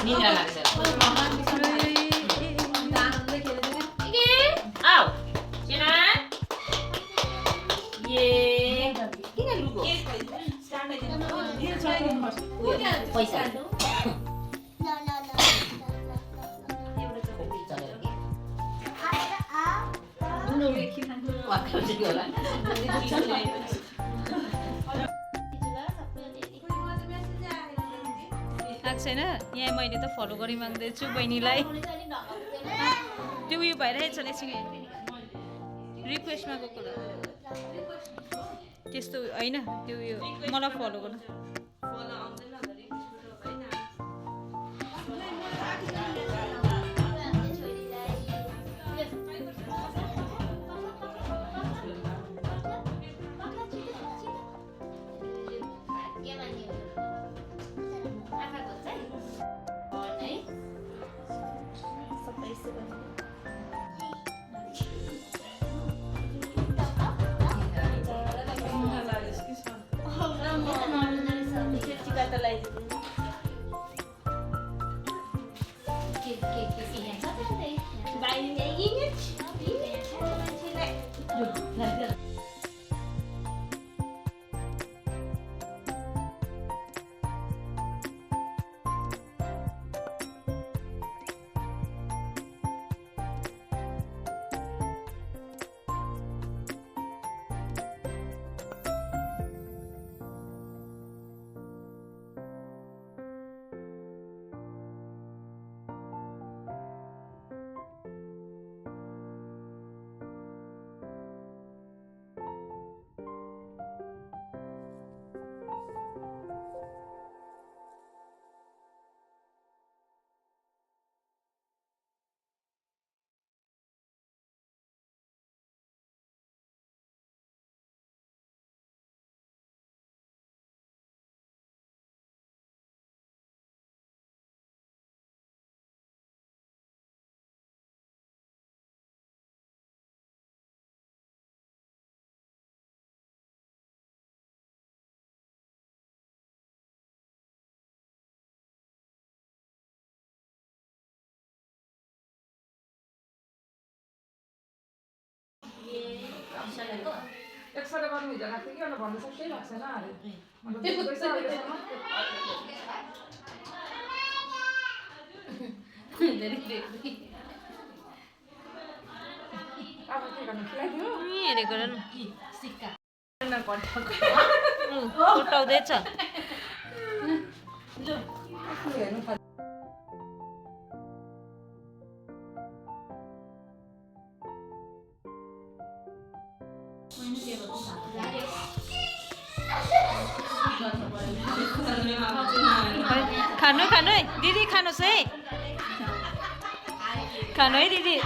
निन्द्रा लाग्छ आऊ सेना ये किन लुको पैसा छैन यहाँ मैले त फलो गरी माग्दैछु बहिनीलाई त्यो उयो भइरहेछ एकछिन रिक्वेस्टमा गएको त्यस्तो होइन त्यो उयो मलाई फलो गर्नु एक्सरे गर्नु हिजो गएको थियो कि अन्त भन्नु सक्दै भएको छैन अरे अब के गर्नु खिलाइदियो हेरेको र सिक्का कोटाउँदैछ हेर्नु खानु खानु है दिदी खानुहोस् है खानु है दिदी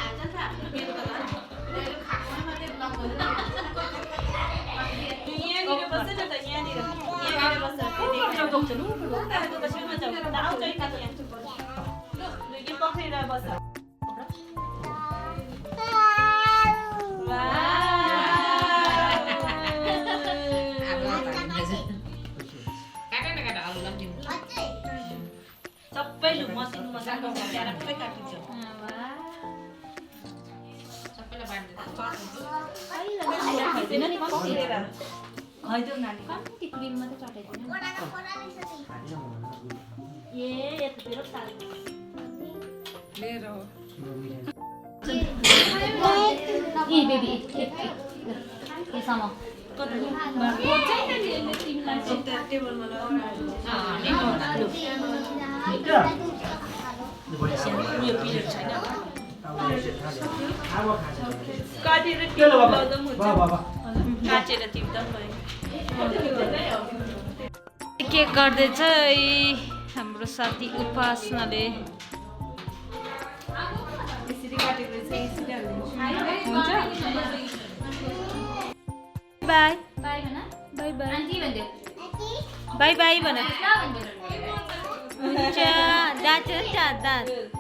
सबै लु मसिनो मसिनो काटेर सबै काटिन्छ सबैलाई बाँड्दै खैदेऊ नानी कति क्रिम मात्रै चटाइदिनु ए यतातिर लिएर ए बेबी के सम टेबलमा उयो पिरियड छैन काटेर टिप्दा के गर्दैछ हाम्रो साथी उपासनाले bye bye bye bye bye भन हुन्छ दाँत दाँत